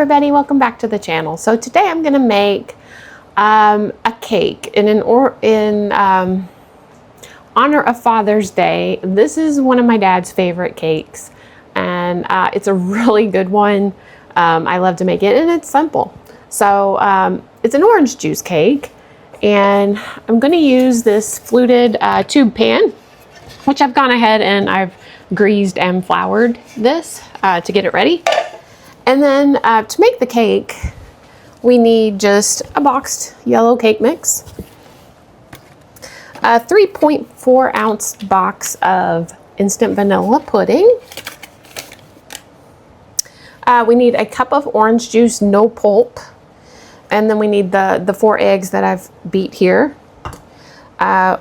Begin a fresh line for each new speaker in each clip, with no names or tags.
everybody, welcome back to the channel. So today I'm going to make a cake in honor of Father's Day. This is one of my dad's favorite cakes, and it's a really good one. I love to make it, and it's simple. So it's an orange juice cake, and I'm going to use this fluted tube pan, which I've gone ahead and I've greased and floured this to get it ready. And then to make the cake, we need just a boxed yellow cake mix, a 3.4 ounce box of instant vanilla pudding. We need a cup of orange juice, no pulp. And then we need the 4 eggs that I've beat here.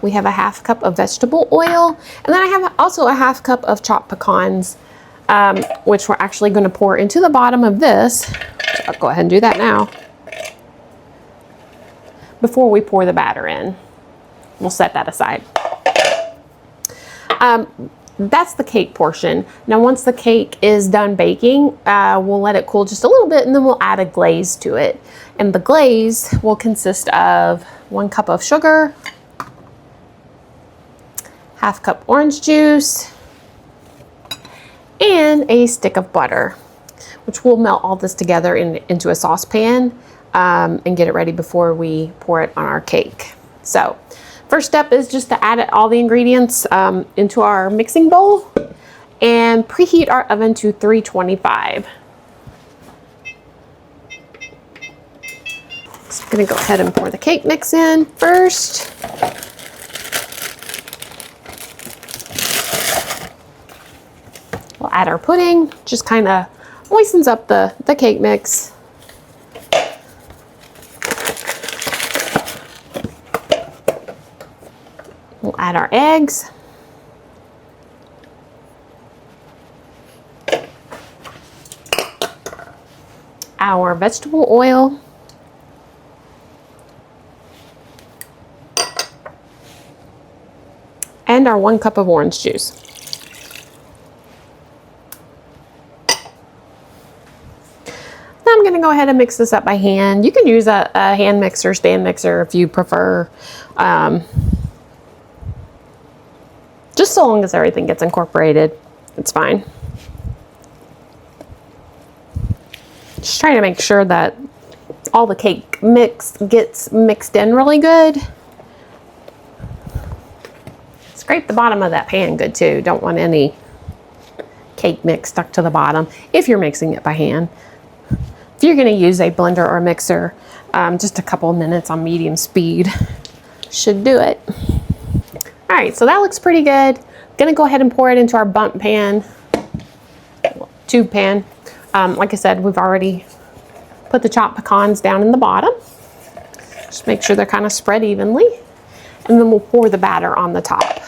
We have a half cup of vegetable oil. And then I have also a half cup of chopped pecans, which we're actually going to pour into the bottom of this. So I'll go ahead and do that now before we pour the batter in. We'll set that aside. That's the cake portion. Now once the cake is done baking, we'll let it cool just a little bit, and then we'll add a glaze to it. And the glaze will consist of 1 cup of sugar, half cup orange juice, and a stick of butter, which we'll melt all this together into a saucepan and get it ready before we pour it on our cake. So first step is just to add all the ingredients into our mixing bowl and preheat our oven to 325. So I'm going to go ahead and pour the cake mix in first. We'll add our pudding, just kind of moistens up the cake mix. We'll add our eggs. Our vegetable oil. And our 1 cup of orange juice. I'm going to go ahead and mix this up by hand. You can use a hand mixer, stand mixer if you prefer. Just so long as everything gets incorporated, it's fine. Just trying to make sure that all the cake mix gets mixed in really good. Scrape the bottom of that pan good too. Don't want any cake mix stuck to the bottom if you're mixing it by hand. If you're going to use a blender or a mixer, just a couple of minutes on medium speed should do it. All right, so that looks pretty good. I'm going to go ahead and pour it into our bundt pan, tube pan. Like I said, we've already put the chopped pecans down in the bottom. Just make sure they're kind of spread evenly. And then we'll pour the batter on the top.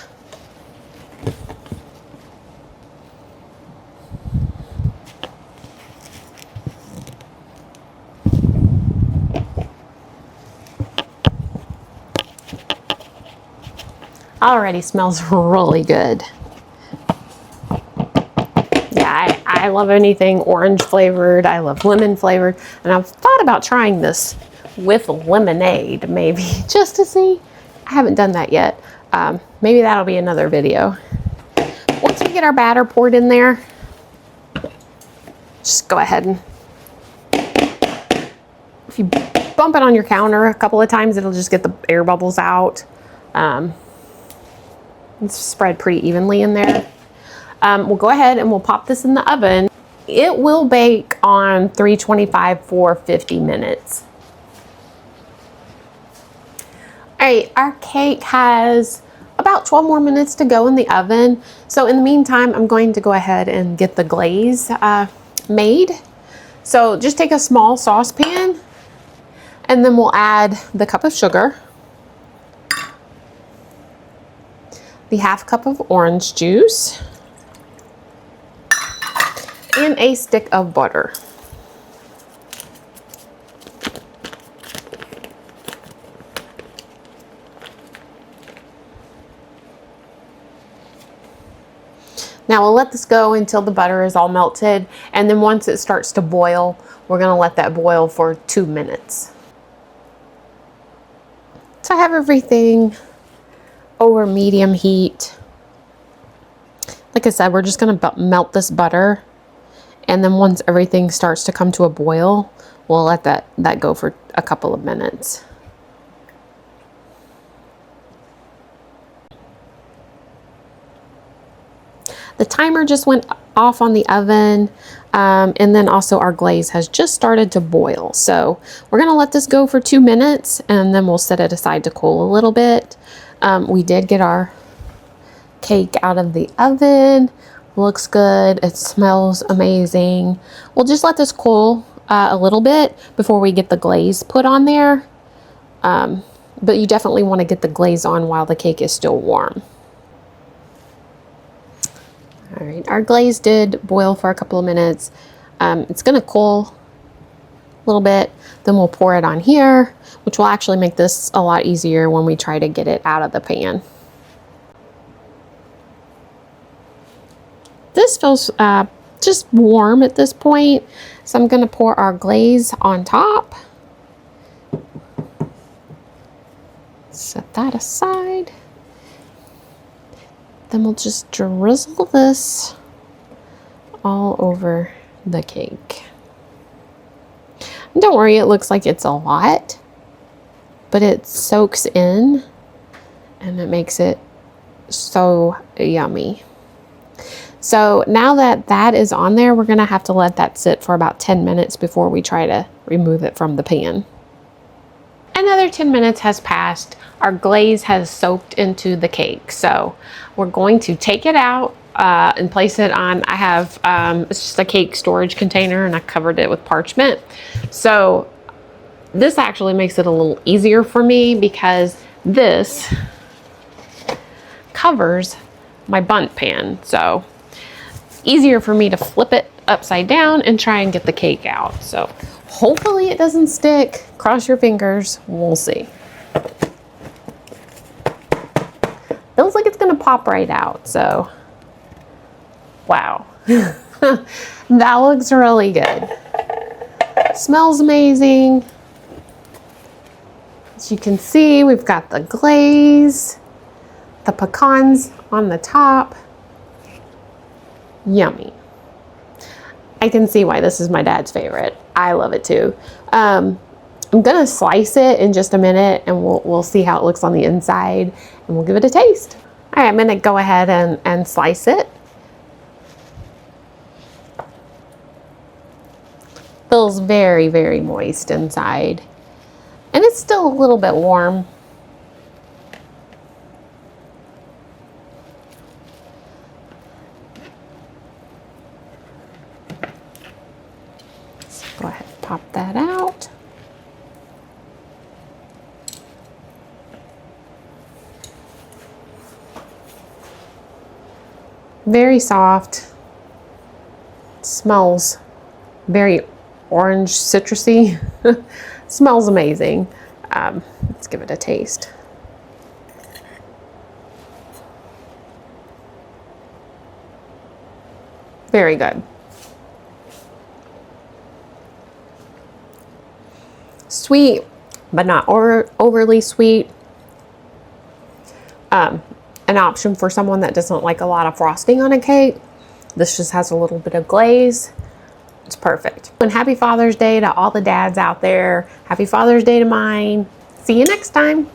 Already smells really good. Yeah, I love anything orange flavored. I love lemon flavored. And I've thought about trying this with lemonade, maybe, just to see. I haven't done that yet. Maybe that'll be another video. Once we get our batter poured in there, just go ahead and, if you bump it on your counter a couple of times, it'll just get the air bubbles out. It's spread pretty evenly in there. We'll go ahead and we'll pop this in the oven. It will bake on 325 for 50 minutes. All right, our cake has about 12 more minutes to go in the oven. So in the meantime, I'm going to go ahead and get the glaze made. So just take a small saucepan, and then we'll add the cup of sugar, the half cup of orange juice, and a stick of butter. Now we'll let this go until the butter is all melted, and then once it starts to boil, we're gonna let that boil for 2 minutes. So I have everything over medium heat. Like I said, we're just gonna melt this butter, and then once everything starts to come to a boil, we'll let that go for a couple of minutes. The timer just went off on the oven, and then also our glaze has just started to boil. So we're gonna let this go for 2 minutes, and then we'll set it aside to cool a little bit. We did get our cake out of the oven. Looks good. It smells amazing. We'll just let this cool a little bit before we get the glaze put on there. But you definitely want to get the glaze on while the cake is still warm. All right, our glaze did boil for a couple of minutes. It's gonna cool a little bit. Then we'll pour it on here, which will actually make this a lot easier when we try to get it out of the pan. This feels just warm at this point, so I'm gonna pour our glaze on top. Set that aside. Then we'll just drizzle this all over the cake. And don't worry, it looks like it's a lot, but it soaks in and it makes it so yummy. So now that that is on there, we're gonna have to let that sit for about 10 minutes before we try to remove it from the pan. Another 10 minutes has passed. Our glaze has soaked into the cake. So we're going to take it out and place it on, I have, it's just a cake storage container, and I covered it with parchment. So this actually makes it a little easier for me because this covers my bundt pan. So easier for me to flip it upside down and try and get the cake out. So hopefully it doesn't stick. Cross your fingers. We'll see. Feels like it's gonna pop right out. So, wow. That looks really good. Smells amazing. As you can see, we've got the glaze, the pecans on the top. Yummy. I can see why this is my dad's favorite. I love it too. I'm gonna slice it in just a minute, and we'll see how it looks on the inside, and we'll give it a taste. All right, I'm gonna go ahead and slice it. Feels very, very moist inside, and it's still a little bit warm. Go ahead and pop that out. Very soft. Smells very orange, citrusy. Smells amazing. Let's give it a taste. Very good. Sweet, but not overly sweet. An option for someone that doesn't like a lot of frosting on a cake. This just has a little bit of glaze. It's perfect. And happy Father's Day to all the dads out there. Happy Father's Day to mine. See you next time.